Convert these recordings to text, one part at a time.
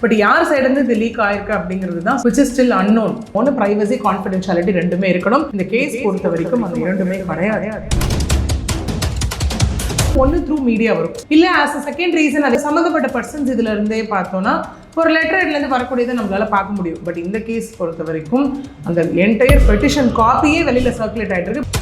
But யார் சைடுலேருந்து இது league ஆயிருக்கு அப்படிங்கிறது தான் which is still unknown. ஒன்று ப்ரைவசி கான்ஃபிடென்ஷியாலிட்டி ரெண்டுமே இருக்கணும். இந்த கேஸ் பொறுத்த வரைக்கும் அந்த இரண்டுமே கிடையாது. ஒன்று த்ரூ மீடியா வரும், இல்லை ஆஸ் அ செகண்ட் ரீசன் அது சம்மந்தப்பட்ட பர்சன்ஸ் இதில் இருந்தே பார்த்தோன்னா ஒரு லெட்டர்லேருந்து வரக்கூடியதை நம்மளால பார்க்க முடியும். பட் இந்த கேஸ் பொறுத்த வரைக்கும் அந்த என்டையர் பெட்டிஷன் காப்பியே வெளியில் சர்க்குலேட் ஆகிட்டு இருக்கு.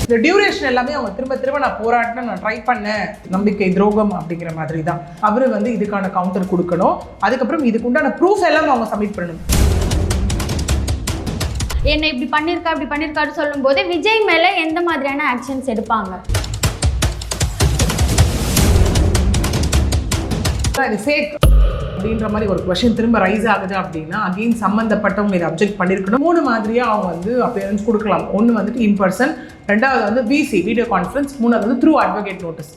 இந்த டியூரேஷன் எல்லாமே அவங்க திரும்ப நான் போராட்டினேன், நான் ட்ரை பண்ணேன், நம்பிக்கை துரோகம் அப்படிங்கிற மாதிரி தான். அவர் வந்து இதுக்கான கவுண்டர் கொடுக்கணும். அதுக்கப்புறம் இதுக்கு உண்டான ப்ரூஃப் எல்லாம் அவங்க சப்மிட் பண்ணணும். என்ன இப்படி பண்ணியிருக்காரு சொல்லும்போது விஜய் மேலே எந்த மாதிரியான ஆக்ஷன்ஸ் எடுப்பாங்க? இது ஃபேக் அப்படின்ற மாதிரி ஒரு கொஸ்டின் திரும்ப ரைஸ் ஆகுது அப்படின்னா அகெயின் சம்மந்தப்பட்டவங்க இதை அப்ஜெக்ட் பண்ணியிருக்கணும். 3 மாதிரியாக அவங்க வந்து அப்பியரன்ஸ் கொடுக்கலாம். ஒன்று வந்துட்டு இன் பர்சன், ரெண்டாவது வந்து விசி வீடியோ கான்ஃபரன்ஸ், மூணாவது வந்து த்ரூ அட்வொகேட் நோட்டீஸ்.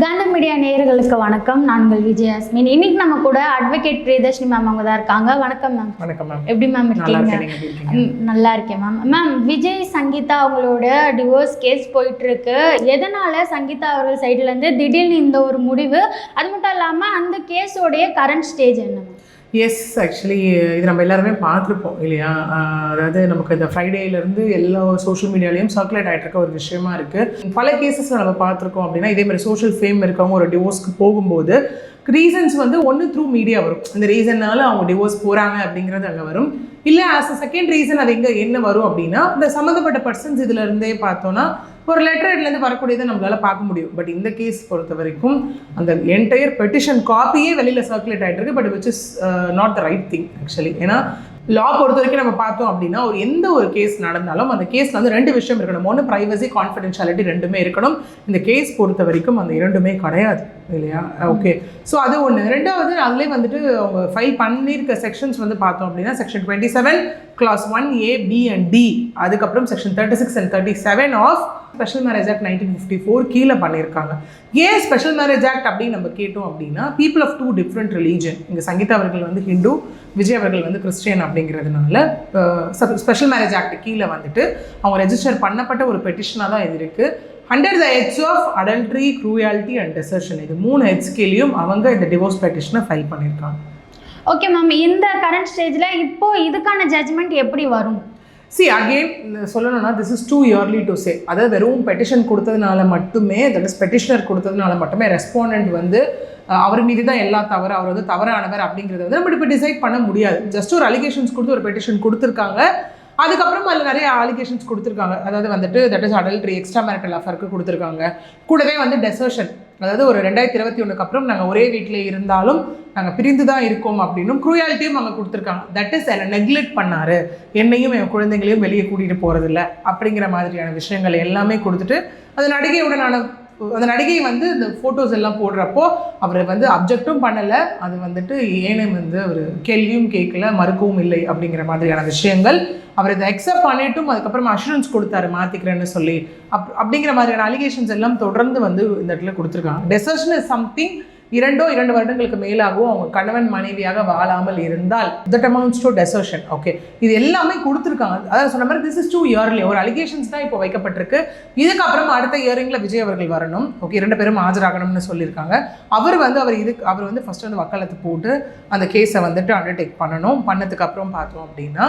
காந்தம் மீடியா நேயர்களுக்கு வணக்கம். நான் உங்கள் விஜயாஸ்மின். இன்னைக்கு நம்ம கூட அட்வொகேட் பிரியதர்ஷினி மேம் அவங்க தான் இருக்காங்க. வணக்கம் மேம். வணக்கம் மேம். எப்படி மேம் இருக்கீங்க? நல்லா இருக்கேன் மேம். மேம், விஜய் சங்கீதா அவங்களோட டிவோர்ஸ் கேஸ் போயிட்டு இருக்கு. எதனால சங்கீதா அவர்கள் சைட்ல இருந்து திடீர்னு இந்த ஒரு முடிவு? அது மட்டும் இல்லாமல் அந்த கேஸோடைய கரண்ட் ஸ்டேஜ் என்ன மேம்? எஸ், ஆக்சுவலி இது நம்ம எல்லாருமே பார்த்துருப்போம் இல்லையா? அதாவது நமக்கு இந்த ஃப்ரைடேலேருந்து எல்லா சோஷியல் மீடியாலையும் சர்க்குலேட் ஆகிட்டு இருக்க ஒரு விஷயமா இருக்குது. பல கேசஸில் நம்ம பார்த்துருக்கோம் அப்படின்னா இதே மாதிரி சோஷியல் ஃபேம் இருக்கவங்க ஒரு டிவோர்ஸ்க்கு போகும்போது ரீசன்ஸ் வந்து ஒன்று த்ரூ மீடியா வரும். இந்த ரீசன்னால அவங்க டிவோர்ஸ் போகிறாங்க அப்படிங்கிறது அங்கே வரும். இல்லை ஆஸ் அ செகண்ட் ரீசன் அது என்ன வரும் அப்படின்னா இந்த சம்மந்தப்பட்ட பர்சன்ஸ் இதில் இருந்தே பார்த்தோன்னா ஒரு லெட்டர்லேருந்து வரக்கூடியதை நம்மளால பார்க்க முடியும். பட் இந்த கேஸ் பொறுத்த வரைக்கும் அந்த என்டையர் பெட்டிஷன் காப்பியே வெளியில் சர்க்குலேட் ஆகிட்டு இருக்கு. But which is not the right thing actually. ஏன்னா லா பொறுத்த வரைக்கும் நம்ம பார்த்தோம் அப்படின்னா எந்த ஒரு கேஸ் நடந்தாலும் அந்த கேஸில் வந்து 2 விஷயம் இருக்கணும். ஒன்று ப்ரைவசி கான்ஃபிடென்ஷியாலிட்டி ரெண்டுமே இருக்கணும். இந்த கேஸ் பொறுத்த வரைக்கும் அந்த இரண்டுமே கிடையாது இல்லையா? ஓகே, ஸோ அது ஒன்று. ரெண்டாவது அதுலேயே வந்துட்டு அவங்க ஃபைல் பண்ணியிருக்க செக்ஷன்ஸ் வந்து பார்த்தோம் அப்படின்னா section 27 clause 1A, B and D, அதுக்கப்புறம் section 36 and 37 of special marriage act 1954 கீழே பண்ணியிருக்காங்க. ஏன் ஸ்பெஷல் மேரேஜ் ஆக்ட் அப்படின்னு நம்ம கேட்டோம் அப்படின்னா பீப்புள் ஆஃப் 2 different religion, இங்கே சங்கீதா அவர்கள் வந்து ஹிந்து, விஜய் அவர்கள் வந்து கிறிஸ்டியன் அப்படிங்கிறதுனால ஸ்பெஷல் மேரேஜ் ஆக்ட் கீழே வந்துட்டு அவங்க ரெஜிஸ்டர் பண்ணப்பட்ட ஒரு பெட்டிஷனாக தான் இது இருக்குது. Under the heads of adultery, cruelty and desertion, இது 3 ஹெட்ஸ்கேலையும் அவங்க இந்த டிவோர்ஸ் பெட்டிஷனை ஃபைல் பண்ணியிருக்காங்க. ஓகே மேம், இந்த கரண்ட் ஸ்டேஜில் இப்போ இதுக்கான ஜட்ஜ்மெண்ட் எப்படி வரும்? அகெயின் சொல்லணும்னா this is too early to say. அதாவது வெறும் பெட்டிஷன் கொடுத்ததுனால மட்டுமே, தட் இஸ் பெட்டிஷனர் கொடுத்ததுனால மட்டுமே ரெஸ்பாண்டன்ட் வந்து அவர் மீது தான் எல்லா தவறு, அவர் வந்து தவறானவர் அப்படிங்கிறத வந்து நம்ம இப்போ டிசைட் பண்ண முடியாது. ஜஸ்ட் ஒரு அலிகேஷன்ஸ் கொடுத்து ஒரு பெட்டிஷன் கொடுத்துருக்காங்க. அதுக்கப்புறம் அதில் நிறைய அலிகேஷன்ஸ் கொடுத்துருக்காங்க. அதாவது வந்துட்டு that is adultery, extra marital அஃபேருக்கு கொடுத்துருக்காங்க. கூடவே வந்து டெசர்ஷன், அதாவது ஒரு 2021 அப்புறம் நாங்கள் ஒரே வீட்டில் இருந்தாலும் நாங்கள் பிரிந்து தான் இருக்கோம் அப்படின்னும் க்ரூயாலிட்டியும் அங்கே கொடுத்துருக்காங்க. தட் இஸ் என்னை நெக்லெக்ட் பண்ணார், என்னையும் என் குழந்தைங்களையும் வெளியே கூட்டிகிட்டு போகிறதில்ல அப்படிங்கிற மாதிரியான விஷயங்கள் எல்லாமே கொடுத்துட்டு அந்த நடிகை வந்து இந்த ஃபோட்டோஸ் எல்லாம் போடுறப்போ அவர் வந்து அப்ஜெக்டும் பண்ணலை, அது வந்துட்டு ஏனும் வந்து அவர் கேள்வியும் கேட்கல, மறுக்கவும் இல்லை அப்படிங்கிற மாதிரியான விஷயங்கள். அவர் இதை அக்செப்ட் பண்ணிட்டும் அதுக்கப்புறம் அஷூரன்ஸ் கொடுத்தாரு மாற்றிக்கிறேன்னு சொல்லி அப்படிங்கிற மாதிரியான அலிகேஷன்ஸ் எல்லாம் தொடர்ந்து வந்து இந்த இடத்துல கொடுத்துருக்காங்க. டெசர்ஷன் இஸ் சம்திங் 2 வருடங்களுக்கு மேலாகவும் அவங்க கணவன் மனைவியாக வாழாமல் இருந்தால் that amounts to desertion. Okay, இது எல்லாமே கொடுத்துருக்காங்க. அதாவது சொன்ன மாதிரி திஸ் இஸ் டூ இயர்லி ஒரு அலிகேஷன்ஸ் தான் இப்போ வைக்கப்பட்டிருக்கு. இதுக்கப்புறம் அடுத்த இயரிங்கில் விஜய் அவர்கள் வரணும். ஓகே, 2 பேரும் ஆஜராகணும்னு சொல்லியிருக்காங்க. அவர் வந்து ஃபர்ஸ்ட் வந்து வக்காலத்து போட்டு அந்த கேஸை வந்துட்டு அண்டர்டேக் பண்ணணும். பண்ணதுக்கப்புறம் பார்த்தோம் அப்படின்னா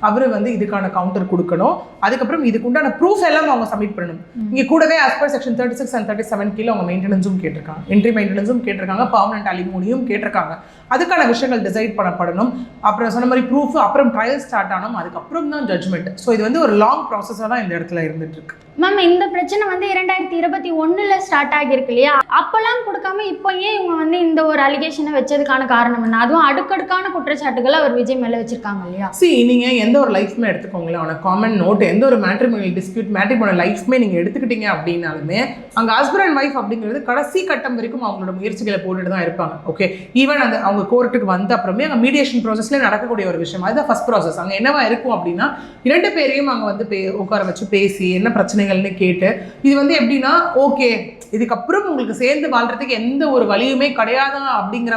அவர் வந்து இதுக்கான கவுண்டர் கொடுக்கணும். அதுக்கப்புறம் இதுக்கு உண்டான ப்ரூஃப் எல்லாம் அவங்க சப்மிட் பண்ணணும். இங்கே கூடவே ஆஸ் பர் செக்ஷன் 36 and 37 கீழே அவங்க மெயின்டெனன்ஸும் கேட்டிருக்காங்க, என்ட்ரி மெயின்டெனன்ஸும் கேட்டிருக்காங்க, பர்மனன்ட் அலிமோனியும் கேட்டிருக்காங்க. அதுக்கான விஷயங்கள் டிசைட் பண்ணப்படணும். அப்புறம் சொன்ன மாதிரி ப்ரூஃப், அப்புறம் ட்ரையல் ஸ்டார்ட் ஆனோம், அதுக்கப்புறம் தான் ஜட்ஜ்மெண்ட். ஸோ இது வந்து ஒரு லாங் ப்ராசஸாக தான் இந்த இடத்துல இருந்துட்டு இருக்கு. மேம், இந்த பிரச்சனை வந்து 2021 ஸ்டார்ட் ஆகியிருக்கு இல்லையா? அப்போல்லாம் கொடுக்காம இப்போ ஏன் இவங்க வந்து இந்த ஒரு அலிகேஷனை வச்சதுக்கான காரணம் என்ன? அதுவும் அடுக்கடுக்கான குற்றச்சாட்டுகளை அவர் விஜய் மேலே வச்சிருக்காங்க இல்லையா? நீங்கள் எந்த ஒரு லைஃப்மே எடுத்துக்கோங்களேன், அவனை காமன் நோட், எந்த ஒரு மேட்ரிமோனியல் டிஸ்பியூட், லைஃப்மே நீங்கள் எடுத்துக்கிட்டீங்க அப்படின்னாலுமே அங்கே ஹஸ்பண்ட் அண்ட் ஒய்ஃப் அப்படிங்கிறது கடைசி கட்டம் வரைக்கும் அவங்களோட முயற்சிகளை ஜெயிலில் போட்டுட்டு தான் இருப்பாங்க. ஓகே, ஈவன் அந்த அவங்க கோர்ட்டுக்கு வந்த அப்புறமே அங்கே மீடியேஷன் ப்ராசஸ்லேயே நடக்கக்கூடிய ஒரு விஷயம். அதுதான் ஃபர்ஸ்ட் ப்ராசஸ். அங்கே என்னவா இருக்கும் அப்படின்னா 2 பேரையும் அங்கே வந்து உட்கார வச்சு பேசி என்ன பிரச்சனைகள்னு கேட்டு, இது வந்து எப்படின்னா ஓகே இதுக்கப்புறம் உங்களுக்கு சேர்ந்து வாழ்றதுக்கு எந்த ஒரு வழியுமே கிடையாதா அப்படிங்கிற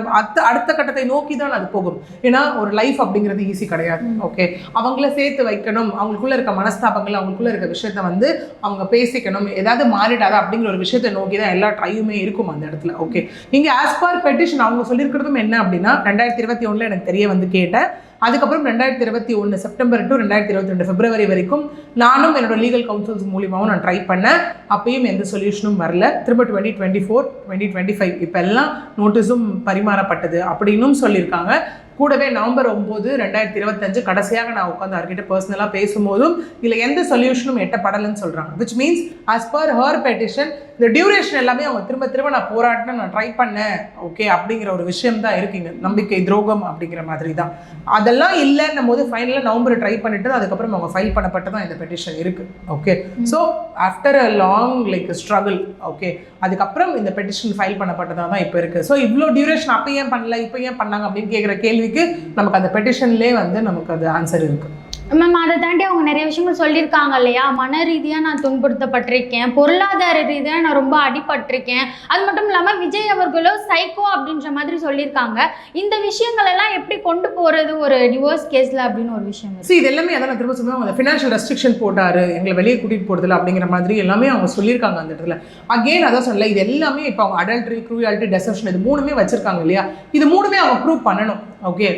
அடுத்த கட்டத்தை நோக்கி தான் அது போகும். ஏன்னா ஒரு லைஃப் அப்படிங்கிறது ஈஸி கிடையாது. ஓகே, அவங்கள சேர்த்து வைக்கணும், அவங்களுக்குள்ள இருக்க மனஸ்தாபங்கள், அவங்களுக்குள்ள இருக்க விஷயத்த வந்து அவங்க பேசிக்கணும், ஏதாவது மாறிடாதா அப்படிங்கிற ஒரு விஷயத்தை நோக்கி தான் எல்லா ட்ரையுமே இருக்கும் அந்த இடத்துல. ஓகே, இங்கே ஆஸ் பர் பெட்டிஷன் அவங்க சொல்லியிருக்கிறதும் என்ன அப்படின்னா 2021 எனக்கு தெரிய வந்து கேட்டேன். அதுக்கப்புறம் 2021 செப்டம்பர் டு 2022 பிப்ரவரி வரைக்கும் நானும் என்னோட லீகல் கவுன்சில்ஸ் மூலியமாகவும் நான் ட்ரை பண்ணேன். அப்பயும் எந்த சொல்யூஷனும் வரல. திரும்ப 2024 2025 இப்போ எல்லாம் நோட்டீஸும் பரிமாறப்பட்டது அப்படின்னும் சொல்லியிருக்காங்க. கூடவே நவம்பர் 9 2025 கடைசியாக நான் உட்காந்து அவர்கிட்ட பர்சனலாக பேசும்போதும் இல்லை எந்த சொல்யூஷனும் எட்டப்படலைன்னு சொல்கிறாங்க. Which means as per hour petition இந்த டியூரேஷன் எல்லாமே அவங்க திரும்ப நான் போராட்டினேன், நான் ட்ரை பண்ணேன், ஓகே அப்படிங்கிற ஒரு விஷயம் தான் இருக்குங்க. நம்பிக்கை துரோகம் அப்படிங்கிற மாதிரி தான். அதெல்லாம் இல்லைன்னும் போது ஃபைனலாக நவம்பர் ட்ரை பண்ணிட்டு அதுக்கப்புறம் அவங்க ஃபைல் பண்ணப்பட்டு தான் இந்த பெட்டிஷன் இருக்குது. Okay, so after a long struggle, okay அதுக்கப்புறம் இந்த பெட்டிஷன் ஃபைல் பண்ணப்பட்டதாக தான் இப்போ இருக்குது. ஸோ இவ்வளோ டியூரேஷன் அப்போ ஏன் பண்ணல இப்போ ஏன் பண்ணாங்க அப்படின்னு கேட்குற கேள்விக்கு நமக்கு அந்த பெட்டிஷன்லேயே வந்து நமக்கு அது ஆன்சர் இருக்குது. மேம் அதை தாண்டி அவங்க நிறைய விஷயங்கள் சொல்லியிருக்காங்க இல்லையா, மன ரீதியாக நான் துன்புறுத்தப்பட்டிருக்கேன், பொருளாதார ரீதியாக நான் ரொம்ப அடிபட்டிருக்கேன், அது மட்டும் இல்லாமல் விஜய் அவர்களும் சைக்கோ அப்படின்ற மாதிரி சொல்லியிருக்காங்க. இந்த விஷயங்கள் எல்லாம் எப்படி கொண்டு போகிறது ஒரு டிவோர்ஸ் கேஸில் அப்படின்னு ஒரு விஷயம். இது எல்லாமே அதான் திரும்ப சொல்லுவாங்க, அவங்க ஃபினான்ஷியல் ரெஸ்ட்ரிக்ஷன் போட்டாரு, எங்களை வெளியே கூட்டிகிட்டு போகிறதில்ல அப்படிங்கிற மாதிரி எல்லாமே அவங்க சொல்லியிருக்காங்க அந்த இடத்துல. அகெயின் அதான் சொல்லலை, இது எல்லாமே இப்போ அவங்க அடல்ட்ரி, க்ரூயாலிட்டி, டெசப்ஷன் இது 3மே வச்சிருக்காங்க இல்லையா, இது 3மே அவங்க ப்ரூவ் பண்ணணும். ஓகே,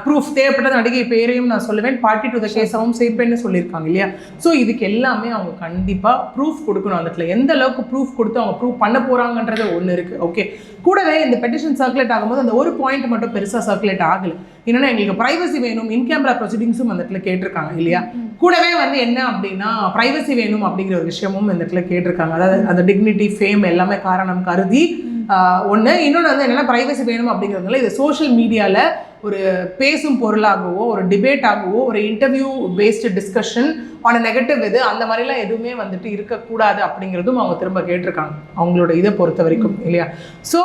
ப்ரூஃப் தேவைப்பட்ட நடிகை பேரையும் நான் சொல்லுவேன், பார்ட்டி டு த கேஸாகவும் சேர்ப்பேன்னு சொல்லியிருக்காங்க இல்லையா. ஸோ இதுக்கு எல்லாமே அவங்க கண்டிப்பாக ப்ரூஃப் கொடுக்கணும். அந்த இடத்துல எந்த அளவுக்கு ப்ரூஃப் கொடுத்து அவங்க ப்ரூவ் பண்ண போகிறாங்கன்றது ஒன்று இருக்குது. ஓகே, கூடவே இந்த பெட்டிஷன் சர்க்குலேட் ஆகும்போது அந்த ஒரு பாயிண்ட் மட்டும் பெருசாக சர்க்குலேட் ஆகலை. என்னென்னா எங்களுக்கு ப்ரைவசி வேணும், இன் கேமரா ப்ரொசீடிங்ஸும் அந்த இடத்துல கேட்டிருக்காங்க இல்லையா. கூடவே வந்து என்ன அப்படின்னா ப்ரைவசி வேணும் அப்படிங்கிற ஒரு விஷயமும் இந்த இடத்துல கேட்டிருக்காங்க. அதாவது அந்த டிக்னிட்டி, ஃபேம் எல்லாமே காரணம் கருதி ஒன்று. இன்னொன்று வந்து என்னென்னா ப்ரைவசி வேணும் அப்படிங்கிறதுனால இது சோஷியல் மீடியாவில் ஒரு பேசும் பொருளாகவோ ஒரு டிபேட்டாகவோ ஒரு இன்டர்வியூ பேஸ்டு டிஸ்கஷன் ஆன நெகட்டிவ் இது அந்த மாதிரிலாம் எதுவுமே வந்துட்டு இருக்கக்கூடாது அப்படிங்கிறதும் அவங்க திரும்ப கேட்டிருக்காங்க அவங்களோட இதை பொறுத்த வரைக்கும் இல்லையா. ஸோ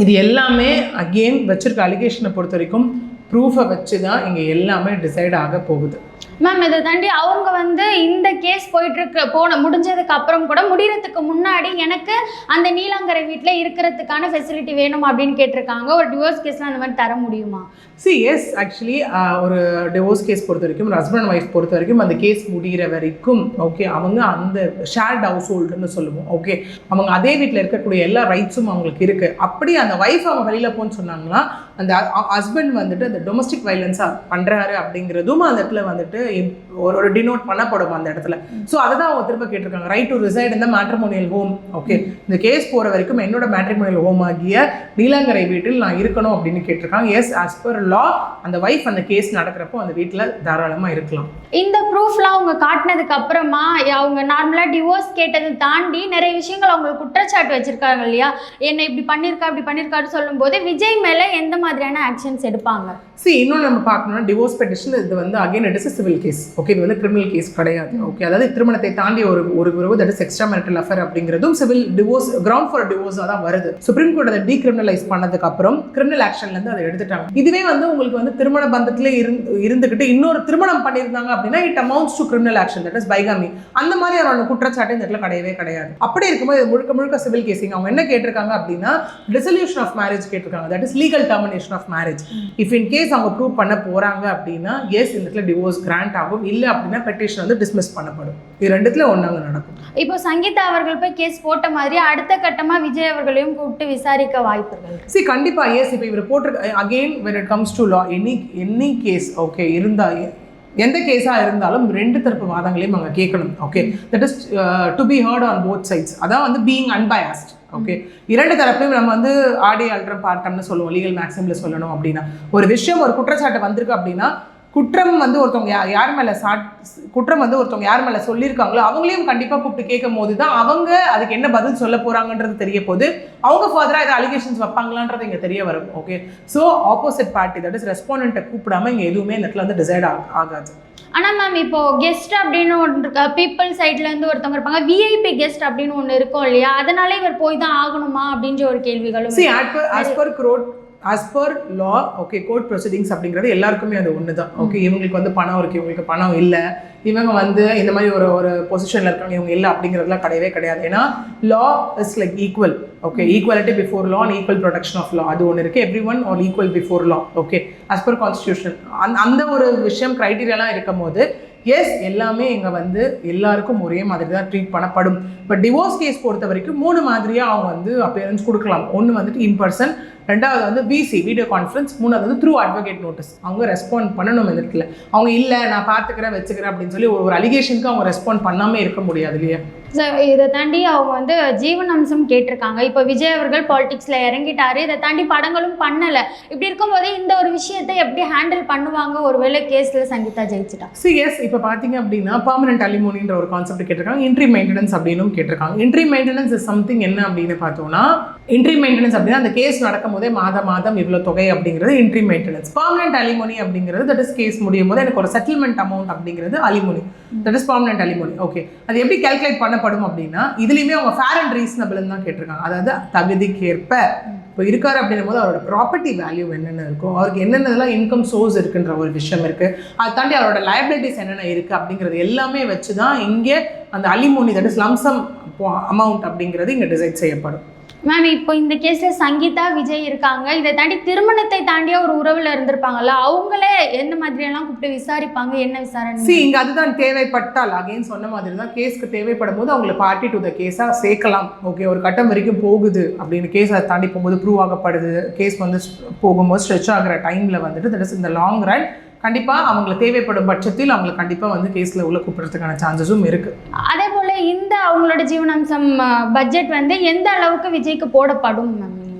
இது எல்லாமே அகெயின் வச்சிருக்க அலிகேஷனை பொறுத்த வரைக்கும் ப்ரூஃபை வச்சு தான் இங்கே எல்லாமே டிசைட் ஆக போகுது. மேம் இதை தாண்டி அவங்க வந்து இந்த கேஸ் போயிட்டுருக்கு முடிஞ்சதுக்கு அப்புறம் கூட முடிகிறதுக்கு முன்னாடி எனக்கு அந்த நீலாங்கரை வீட்டில் இருக்கிறதுக்கான ஃபெசிலிட்டி வேணும் அப்படின்னு கேட்டிருக்காங்க. ஒரு டிவோர்ஸ் கேஸில் அந்த மாதிரி தர முடியுமா? எஸ் ஆக்சுவலி ஒரு டிவோர்ஸ் கேஸ் பொறுத்த வரைக்கும், ஹஸ்பண்ட் அண்ட் ஒய்ஃப் பொறுத்த வரைக்கும் அந்த கேஸ் முடிகிற வரைக்கும் ஓகே அவங்க அந்த ஷேர்ட் ஹவுஸ் ஹோல்டுன்னு சொல்லுவோம். ஓகே, அவங்க அதே வீட்டில் இருக்கக்கூடிய எல்லா ரைட்ஸும் அவங்களுக்கு இருக்குது. அப்படி அந்த ஒய்ஃப் அவங்க வெளியில் போன்னு சொன்னாங்கன்னா அந்த ஹஸ்பண்ட் வந்துட்டு அந்த டொமஸ்டிக் வைலன்ஸாக பண்ணுறாரு அப்படிங்கிறதும் அந்த இடத்துல வந்துட்டு ஒரு டினோட் பண்ணப்படும் அந்த இடத்துல. ஸோ அதை தான் அவங்க திரும்ப கேட்டிருக்காங்க, ரைட் டு ரிசைட் இந்த மேட்ரிமோனியல் ஹோம். ஓகே, இந்த கேஸ் போகிற வரைக்கும் என்னோட மேட்ரிமோனியல் ஹோம் ஆகிய நீலாங்கரை வீட்டில் நான் இருக்கணும் அப்படின்னு கேட்டிருக்காங்க. எஸ், ஆஸ் பர் லா அந்த ஒய்ஃப் அந்த கேஸ் நடக்கிறப்போ அந்த வீட்டில் தாராளமாக இருக்கலாம். இந்த ப்ரூஃப்லாம் அவங்க காட்டினதுக்கு அப்புறமா அவங்க நார்மலாக டிவோர்ஸ் கேட்டதை தாண்டி நிறைய விஷயங்கள் அவங்களுக்கு குற்றச்சாட்டு வச்சிருக்காங்க இல்லையா, என்னை இப்படி பண்ணியிருக்காருன்னு சொல்லும்போது விஜய் மேலே எந்த மாதிரியான ஆக்ஷன்ஸ் எடுப்பாங்க? இன்னொன்று நம்ம பார்க்கணும்னா டிவோர்ஸ் பெட்டிஷன் இது வந்து again it is civil case. Okay, இது வந்து கிரிமினல் கேஸ் கிடையாது. ஓகே, அதாவது திருமணத்தை தாண்டி ஒரு உறவு that is extra marital affair அப்படிங்கிறதும் சிவில் டிவோர்ஸ் கிரவுண்ட் ஃபார் டிவோர்ஸாக தான் வருது. சுப்ரீம் கோர்ட் அதை டீக்ரிமினலைஸ் பண்ணதுக்கு அப்புறம் கிரிமினல் ஆக்ஷன்லேருந்து அதை எடுத்துட்டாங்க. இதுவே வந்து உங்களுக்கு வந்து திருமண பந்தத்திலே இருந்துக்கிட்டு இன்னொரு திருமணம் பண்ணியிருந்தாங்க அப்படின்னா it amounts to criminal action that is bigamy. அந்த மாதிரியான குற்றச்சாட்டு இந்த இடத்துல கிடையவே கிடையாது. அப்படி இருக்கும்போது முழுக்க சிவில் கேசிங். அவங்க என்ன கேட்டிருக்காங்க அப்படின்னா டிசல்யூஷன் ஆஃப் மேரேஜ் கேட்டிருக்காங்க, that is legal termination of marriage. If in case அவங்க ப்ரூவ் பண்ண போறாங்க அப்படின்னா எஸ் இந்த இடத்துல டிவோர்ஸ் கிராண்ட் ஆகும், இல்லை அப்படின்னா பெட்டிஷன் வந்து டிஸ்மிஸ் பண்ணப்படும். இது ரெண்டுத்துல ஒன்றாங்க நடக்கும். இப்போ சங்கீதா அவர்கள் போய் கேஸ் போட்ட மாதிரி அடுத்த கட்டமா விஜய் அவர்களையும் கூப்பிட்டு விசாரிக்க வாய்ப்புகள் கண்டிப்பா. எஸ், இப்போ இவர் போட்டிருக்க again when it comes to law any case okay இருந்தா எந்த கேஸாக இருந்தாலும் 2 தரப்பு வாதங்களையும் அங்கே கேட்கணும். Okay, that is to be heard on both sides. அதான் வந்து பீயிங் அன்பயாஸ்ட். ஓகே, 2 தரப்பையும் நம்ம வந்து ஆடி ஆல்ட்ரம் பார்ட்டம்னு சொல்லுவோம் லீகல் மேக்ஸிமில் சொல்லணும் அப்படின்னா. ஒரு விஷயம் ஒரு குற்றச்சாட்டு வந்திருக்கு அப்படின்னா குற்றம் வந்து ஒருத்தவங்க யார் மேலே சொல்லியிருக்காங்களோ அவங்களையும் கண்டிப்பாக கூப்பிட்டு கேட்கும் போது தான் அவங்க அதுக்கு என்ன பதில் சொல்ல போகிறாங்கன்றது தெரிய போது அவங்க ஃபர்தராக ஏதாவது அலிகேஷன்ஸ் வைப்பாங்களான்றது இங்கே தெரிய வரும். Okay, so opposite party that is ரெஸ்பாண்டண்ட்டை கூப்பிடாம இங்கே எதுவுமே இந்த இடத்துல வந்து டிசைட் ஆகாது. ஆனால் மேம் இப்போ கெஸ்ட் அப்படின்னு ஒன்று இருக்கா, பீப்புள் சைட்லேருந்து ஒருத்தவங்க இருப்பாங்க, விஐபி கெஸ்ட் அப்படின்னு ஒன்று இருக்கும் இல்லையா, அதனால இவர் போய் தான் ஆகணுமா அப்படின்ற ஒரு கேள்விகளும். as per law, okay, court proceedings அப்படிங்கிறது எல்லாருக்குமே அது ஒன்று தான். ஓகே, இவங்களுக்கு வந்து பணம் இருக்குது, இவங்களுக்கு பணம் இல்லை, இவங்க வந்து இந்த மாதிரி ஒரு பொசிஷனில் இருக்காங்க, இவங்க இல்லை அப்படிங்கிறதுலாம் கிடையவே கிடையாது. ஏன்னா law is like equal. Okay, equality before law and equal protection of law, அது ஒன்று இருக்குது. Every one all equal before law. Okay, as per constitution அந்த ஒரு விஷயம் க்ரைட்டீரியாலாம் இருக்கும் போது எஸ், எல்லாமே இங்கே வந்து எல்லாருக்கும் ஒரே மாதிரி தான் ட்ரீட் பண்ணப்படும். பட் டிவோர்ஸ் கேஸ் பொறுத்த வரைக்கும் 3 மாதிரியாக அவங்க வந்து அப்பியரன்ஸ் கொடுக்கலாம். ஒன்று வந்துட்டு இன் பர்சன், ரெண்டாவது வந்து விசி வீடியோ கான்ஃபரன்ஸ், மூணாவது வந்து த்ரூ அட்வொகேட் நோட்டீஸ். அவங்க ரெஸ்பாண்ட் பண்ணணும் இந்த இடத்துல. அவங்க இல்லை நான் பார்த்துக்கிறேன் வச்சுக்கிறேன் அப்படின்னு சொல்லி ஒரு அலிகேஷனுக்கு அவங்க ரெஸ்பாண்ட் பண்ணாமல் இருக்க முடியாது இல்லையா. சார், இதை தாண்டி அவங்க வந்து ஜீவனாம்சம் கேட்டிருக்காங்க. இப்போ விஜய் அவர்கள் பாலிடிக்ஸில் இறங்கிட்டாரு, இதை தாண்டி படங்களும் பண்ணலை. இப்படி இருக்கும்போது இந்த ஒரு விஷயத்தை எப்படி ஹேண்டில் பண்ணுவாங்க ஒருவேளை கேஸில் சங்கீதா ஜெயிச்சிட்டா? எஸ், இப்போ பார்த்தீங்க அப்படின்னா பர்மனெண்ட் அலிமோனின்ற ஒரு கான்செப்ட் கேட்டிருக்காங்க. இன்ட்ரி மெயின்டெனன்ஸ் அப்படின்னும் கேட்டிருக்காங்க. இன்ட்ரி மெயின்டெனன்ஸ் இஸ் சம்திங் என்ன அப்படின்னு பார்த்தோம்னா, இன்ட்ரி மெயின்டெனன்ஸ் அப்படின்னா அந்த கேஸ் நடக்கும் போதே மாதம் இவ்வளோ தொகை அப்படிங்கிறது இன்ட்ரி மெயின்டெனன்ஸ். பர்மனெண்ட் அலிமோனி அப்படிங்கிறது தட் இஸ் கேஸ் முடியும் போது எனக்கு ஒரு செட்டில்மெண்ட் அமௌண்ட் அப்படிங்கிறது alimony, that is permanent alimony. Okay, அது எப்படி கால்குலேட் பண்ணப்படும் அப்படின்னா இதுலேயுமே அவங்க ஃபேர் அண்ட் ரீசனபிள்னு தான் கேட்டிருக்காங்க. அதாவது தகுதிக்கேற்ப இப்போ இருக்காரு அப்படின்னும் போது அவரோட ப்ராப்பர்ட்டி வேல்யூ என்னென்ன இருக்கும், அவருக்கு என்னென்னலாம் இன்கம் சோர்ஸ் இருக்குன்ற ஒரு விஷயம் இருக்குது, அதை தாண்டி அவரோட லயபிலிட்டிஸ் என்னென்ன இருக்குது அப்படிங்கிறது எல்லாமே வச்சு தான் இங்கே அந்த alimony that is lump sum amount அப்படிங்கிறது இங்கே டிசைட் செய்யப்படும். மேம், இப்போ இந்த கேஸில் சங்கீதா விஜய் இருக்காங்க, இதை தாண்டி திருமணத்தை தாண்டிய ஒரு உறவில் இருந்திருப்பாங்கல்ல, அவங்களே எந்த மாதிரியெல்லாம் கூப்பிட்டு விசாரிப்பாங்க, என்ன விசாரணை? இங்கே அதுதான் தேவைப்பட்டால் அகைன் சொன்ன மாதிரி தான் கேஸ்க்கு தேவைப்படும் போது அவங்களை பார்ட்டி டு த கேஸாக சேர்க்கலாம். ஓகே, ஒரு கட்டம் வரைக்கும் போகுது அப்படின்னு கேஸ் அதை தாண்டி போகும்போது ப்ரூவ் ஆகப்படுது, கேஸ் வந்து போகும்போது ஸ்ட்ரெச் ஆகிற டைமில் வந்துட்டு தட் இஸ் இந்த லாங் ரன் கண்டிப்பாக அவங்களுக்கு தேவைப்படும் பட்சத்தில் அவங்களை கண்டிப்பாக வந்து கேஸில் உள்ள கூப்பிட்றதுக்கான சான்சஸும் இருக்குது. அதே போல் இந்த அவங்களோட ஜீவனாம்சம் பட்ஜெட் வந்து எந்த அளவுக்கு விஜய்க்கு போடப்படும் மேம்?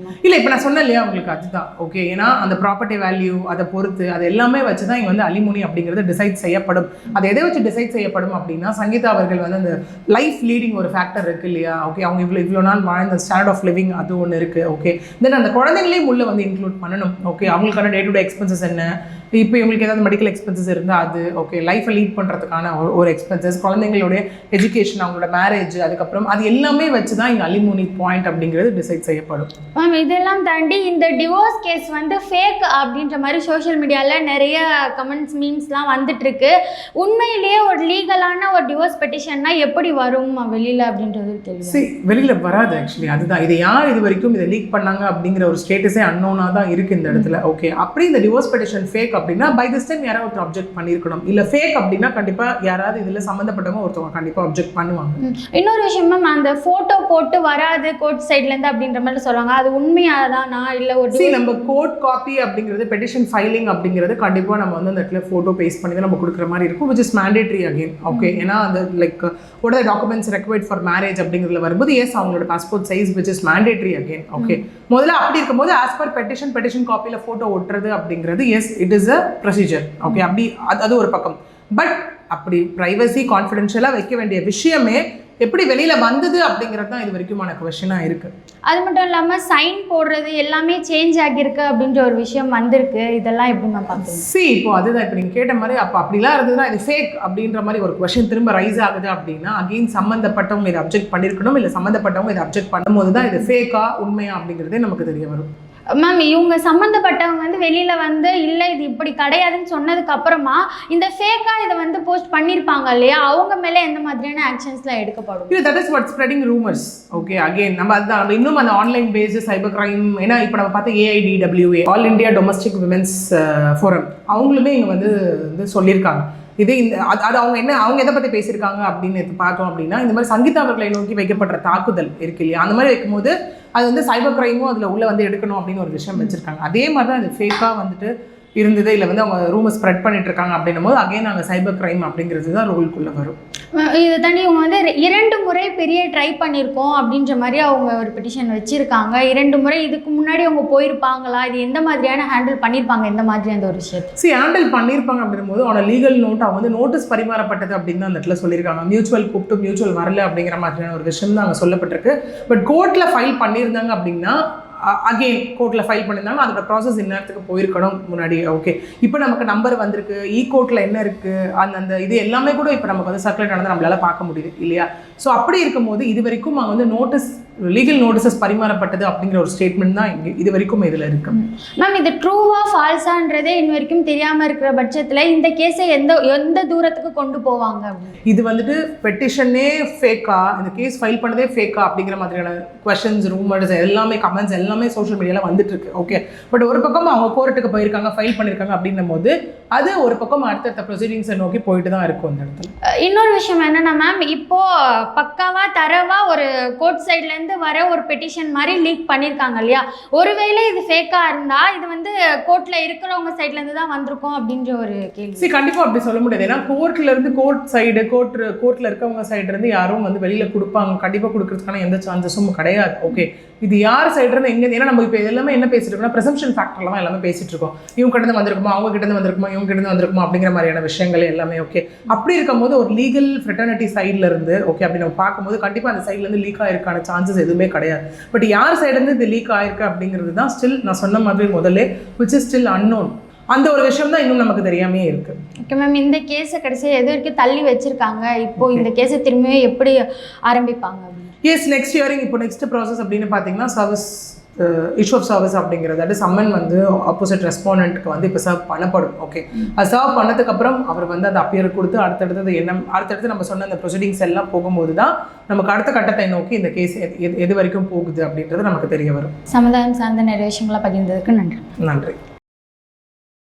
இல்லை, இப்போ நான் சொன்னேன் இல்லையா உங்களுக்கு அதுதான். ஓகே, ஏன்னா அந்த ப்ராப்பர்ட்டி வேல்யூ அதை பொறுத்து அது எல்லாமே வச்சு தான் இங்கே வந்து அலிமோனி அப்படிங்கிறது டிசைட் செய்யப்படும். அது எதை வச்சு டிசைட் செய்யப்படும் அப்படின்னா சங்கீதா அவர்கள் வந்து அந்த லைஃப் லீடிங் ஒரு ஃபேக்டர் இருக்குது இல்லையா. ஓகே, அவங்க இவ்வளோ நாள் வாழ்ந்த ஸ்டாண்டர்ட் ஆஃப் லிவிங் அது ஒன்று இருக்குது. ஓகே, தென் அந்த குழந்தைங்களையும் உள்ள வந்து இன்க்ளூட் பண்ணணும். ஓகே, அவங்களுக்கான டே டு டே எக்ஸ்பென்சஸ் என்ன, இப்போ இவங்களுக்கு ஏதாவது மெடிக்கல் எக்ஸ்பென்சஸ் இருந்தால் அது, ஓகே, லைஃப்பை லீட் பண்ணுறதுக்கான ஒரு எக்ஸ்பென்சஸ், குழந்தைங்களுடைய எஜுகேஷன், அவங்களோட மேரேஜ், அதுக்கப்புறம் அது எல்லாமே வச்சு தான் இங்கே அலிமோனி பாயிண்ட் அப்படிங்கிறது டிசைட் செய்யப்படும். மேம், இதெல்லாம் தாண்டி இந்த டிவோர்ஸ் கேஸ் வந்து ஃபேக் அப்படின்ற மாதிரி சோஷியல் மீடியாவில் நிறைய கமெண்ட்ஸ் மீம்ஸ்லாம் வந்துட்டுருக்கு. உண்மையிலேயே ஒரு லீகலான ஒரு டிவோர்ஸ் பெட்டிஷன்னா எப்படி வரும் வெளியில் அப்படின்றது தெரியும். வெளியில் வராது ஆக்சுவலி. அதுதான் இதை யார் இது வரைக்கும் இதை லீக் பண்ணாங்க அப்படிங்கிற ஒரு ஸ்டேட்டஸே அன்னோனாக தான் இருக்குது இந்த இடத்துல. ஓகே, அப்படி இந்த டிவோர்ஸ் பெட்டிஷன் ஃபேக் அப்படின்னா பை திஸ் டைம் யாராவது ஒருத்தர் அப்ஜெக்ட் பண்ணியிருக்கணும். இல்லை ஃபேக் அப்படின்னா கண்டிப்பாக யாராவது இதில் சம்மந்தப்பட்டவங்க ஒருத்தவங்க கண்டிப்பாக அப்ஜெக்ட் பண்ணுவாங்க. இன்னொரு விஷயம் மேம், அந்த ஃபோட்டோ போட்டு வராது கோர்ட் சைட்லேருந்து அப்படின்ற மாதிரி சொல்லுவாங்க, அது உண்மையாக தானா? இல்லை ஒரு நம்ம கோர்ட் காப்பி அப்படிங்கிறது பெட்டிஷன் ஃபைலிங் அப்படிங்கிறது கண்டிப்பாக நம்ம வந்து அந்த இடத்துல ஃபோட்டோ பேஸ்ட் பண்ணி தான் நம்ம கொடுக்குற மாதிரி இருக்கும், which is mandatory again. Okay, ஏன்னா அந்த like what are the documents required for marriage அப்படிங்கிறதுல வரும்போது எஸ் அவங்களோட passport size which is mandatory again. Okay, முதல்ல அப்படி இருக்கும்போது ஆஸ் பர் பெட்டிஷன் காப்பியில் ஃபோட்டோ ஒட்டுறது அப்படிங்கிறது S it is a procedure. Okay, அப்படி அது ஒரு பக்கம். பட் அப்படி ப்ரைவசி கான்ஃபிடென்ஷியலாக வைக்க வேண்டிய விஷயமே எப்படி வெளியில் வந்தது அப்படிங்கிறது தான் இது வரைக்குமான கொஸ்டினாக இருக்குது. அது மட்டும் இல்லாமல் சைன் போடுறது எல்லாமே சேஞ்ச் ஆகியிருக்கு அப்படின்ற ஒரு விஷயம் வந்திருக்கு. இதெல்லாம் எப்படி நான் பார்க்குறேன்? இப்போ அதுதான் இப்போ நீங்கள் கேட்ட மாதிரி அப்போ அப்படிலாம் இருந்ததுன்னா இது ஃபேக் அப்படின்ற மாதிரி ஒரு கொஸ்டின் திரும்ப ரைஸ் ஆகுது அப்படின்னா அகெயின் சம்மந்தப்பட்டவங்க இதை அப்ஜெக்ட் பண்ணியிருக்கணும், இல்லை சம்மந்தப்பட்டவங்க இதை அப்ஜெக்ட் பண்ணும்போது தான் இது ஃபேக்கா உண்மையா அப்படிங்கிறதே நமக்கு தெரிய வரும். மேம், இவங்க சம்மந்தப்பட்டவங்க வந்து வெளியில் வந்து இல்லை இது இப்படி கிடையாதுன்னு சொன்னதுக்கு அப்புறமா இந்த ஃபேக்காக இதை வந்து போஸ்ட் பண்ணியிருப்பாங்க இல்லையா, அவங்க மேலே எந்த மாதிரியான ஆக்ஷன்ஸ்லாம் எடுக்கப்படும்? இல்லை, that is what spreading rumours. Okay, again நம்ம அதுதான் நம்ம இன்னும் அந்த ஆன்லைன் பேஸு சைபர் கிரைம், ஏன்னா இப்போ நம்ம பார்த்தா AIDWA all India domestic women's forum அவங்களுமே இங்கே வந்து சொல்லியிருக்காங்க. இது இந்த அது அவங்க எதை பற்றி பேசியிருக்காங்க அப்படின்னு பார்த்தோம் அப்படின்னா இந்த மாதிரி சங்கீதா அவர்களை நோக்கி வைக்கப்படுற தாக்குதல் இருக்கு இல்லையா, அந்த மாதிரி வைக்கும்போது அது வந்து சைபர் கிரைமும் அதில் உள்ளே வந்து எடுக்கணும் அப்படின்னு ஒரு விஷயம் வச்சுருக்காங்க. அதே மாதிரி தான் அது ஃபேக்காக வந்துட்டு இருந்தது, இல்லை வந்து அவங்க ரூமை ஸ்ப்ரெட் பண்ணிட்டு இருக்காங்க அப்படின்னும் போது அகைன் நாங்கள் சைபர் கிரைம் அப்படிங்கிறது தான் ரோலுக்குள்ளே வரும். இதை தாண்டி இவங்க வந்து 2 முறை பெரிய ட்ரை பண்ணியிருக்கோம் அப்படின்ற மாதிரி அவங்க ஒரு பெட்டிஷன் வச்சுருக்காங்க. 2 முறை இதுக்கு முன்னாடி அவங்க போயிருப்பாங்களா, இது எந்த மாதிரியான ஹேண்டில் பண்ணியிருப்பாங்க, எந்த மாதிரி அந்த ஒரு விஷயத்தை ஹேண்டில் பண்ணியிருப்பாங்க அப்படின்னும் போது அவனோட லீகல் நோட் அவங்க வந்து நோட்டீஸ் பரிமாறப்பட்டது அப்படின்னு தான் அந்த இடத்துல சொல்லியிருக்காங்க. மியூச்சுவல் கூப்பிட்டு மியூச்சுவல் வரல அப்படிங்கிற மாதிரியான ஒரு விஷயம் தான் அங்கே சொல்லப்பட்டிருக்கு. பட் கோர்ட்டில் ஃபைல் பண்ணியிருந்தாங்க அப்படின்னா அகெயின் கோர்ட்டில் ஃபைல் பண்ணியிருந்தாலும் அதோட ப்ராசஸ் இந்நேரத்துக்கு போயிருக்கணும் முன்னாடி. ஓகே, இப்போ நமக்கு நம்பர் வந்திருக்கு, கோர்ட்டில் என்ன இருக்குது, அந்த இது எல்லாமே கூட இப்போ நமக்கு வந்து சர்க்குலேட் ஆனது நம்மளால் பார்க்க முடியுது இல்லையா? ஸோ அப்படி இருக்கும்போது இது வரைக்கும் அவங்க வந்து லீகல் நோட்டீசஸ் பரிமாறப்பட்டது அப்படிங்கிற ஒரு ஸ்டேட்மெண்ட் தான் இங்கே இது வரைக்கும் இதில் இருக்கு. மேம் இது ட்ரூவா ஃபால்ஸான்றதே இன்ன வரைக்கும் தெரியாமல் இருக்கிற பட்சத்தில் இந்த கேஸை எந்த தூரத்துக்கு கொண்டு போவாங்க? இது வந்துட்டு பெட்டிஷனே ஃபேக்கா, இந்த கேஸ் ஃபைல் பண்ணதே ஃபேக்கா அப்படிங்கிற மாதிரியான கொஷன்ஸ், ரூமர்ஸ் எல்லாமே, கமெண்ட்ஸ் எல்லாமே சோஷியல் மீடியாவில் வந்துட்டு இருக்கு. ஓகே, பட் ஒரு பக்கம் அவங்க கோர்ட்டுக்கு போயிருக்காங்க, ஃபைல் பண்ணியிருக்காங்க அப்படின்னும் போது அது ஒரு பக்கம் அடுத்தடுத்த ப்ரொசீடிங்ஸை நோக்கி போயிட்டு தான் இருக்கும் அந்த இடத்துல. இன்னொரு விஷயம் என்னன்னா மேம், இப்போ பக்காவா தரவா ஒரு கோர்ட் சைட்லேருந்து வர ஒரு பெட்டிஷன் மாதிரி லீக் பண்ணியிருக்காங்க இல்லையா? ஒருவேளை இது ஃபேக்கா இருந்தா இது வந்து கோர்ட்ல இருக்கிறவங்க சைட்லேருந்து தான் வந்திருக்கும் அப்படின்ற ஒரு கேள்வி. கண்டிப்பாக அப்படி சொல்ல முடியாது. ஏன்னா கோர்ட்ல இருந்து கோர்ட்ல இருக்கவங்க சைடு இருந்து யாரும் வந்து வெளியில கொடுப்பாங்க, கண்டிப்பாக கொடுக்கறதுக்கான எந்த சான்சஸும் கிடையாது. ஓகே, இது யார் சைடு இருந்து எங்க, ஏன்னா நம்ம இப்போ எல்லாமே என்ன பேசிட்டு இருக்கோம்னா ப்ரெசம்ப்ஷன் ஃபேக்டர்லாம் எல்லாமே பேசிட்டு இருக்கோம். இவங்க கிட்ட இருந்து வந்திருக்குமா, அவங்க கிட்ட இருந்து வந்திருக்குமா, இவங்க கிட்ட இருந்து வந்திருக்குமா அப்படிங்கிற மாதிரியான விஷயங்கள் எல்லாமே. ஓகே, அப்படி இருக்கும்போது ஒரு லீகல் ஃப்ரெட்டர்னிட்டி சைட்ல இருந்து ஓகே அப்படி நம்ம பார்க்கும்போது கண்டிப்பாக அந்த சைட்ல இருந்து லீக் ஆயிருக்கான சான்சஸ் எதுவுமே கிடையாது. பட் யார் சைடு இருந்து இது லீக் ஆயிருக்கு அப்படிங்கிறது தான் ஸ்டில் நான் சொன்ன மாதிரி முதல்ல which is still unknown. அந்த ஒரு விஷயம் தான் இன்னும் நமக்கு தெரியாமே இருக்கு. ஓகே மேம், இந்த கேஸை கடைசியாக எது வரைக்கும் தள்ளி வச்சிருக்காங்க? இப்போ இந்த கேஸை திரும்பியும் எப்படி ஆரம்பிப்பாங்க? Yes, next hearing. இப்போ நெக்ஸ்ட் ப்ராசஸ் அப்படின்னு பார்த்தீங்கன்னா சர்வீஸ் இஷ்யூ ஆஃப் சர்வீஸ் அப்படிங்கிறது, அது சம்மன் வந்து ஆப்போசிட் ரெஸ்பாண்டன்ட்க்கு வந்து இப்போ சர்வ் பண்ணப்படும். ஓகே, அது சர்வ் பண்ணதுக்கப்புறம் அவர் வந்து அதை அப்பியர் கொடுத்து அடுத்தடுத்து நம்ம சொன்ன அந்த ப்ரொசீடிங்ஸ் எல்லாம் போகும்போது தான் நமக்கு அடுத்த கட்டத்தை நோக்கி இந்த கேஸ் எது வரைக்கும் போகுது அப்படின்றது நமக்கு தெரிய வரும். சமுதாயம் சார்ந்த நிறைய விஷயங்களை பகிர்ந்ததுக்கு நன்றி. நன்றி.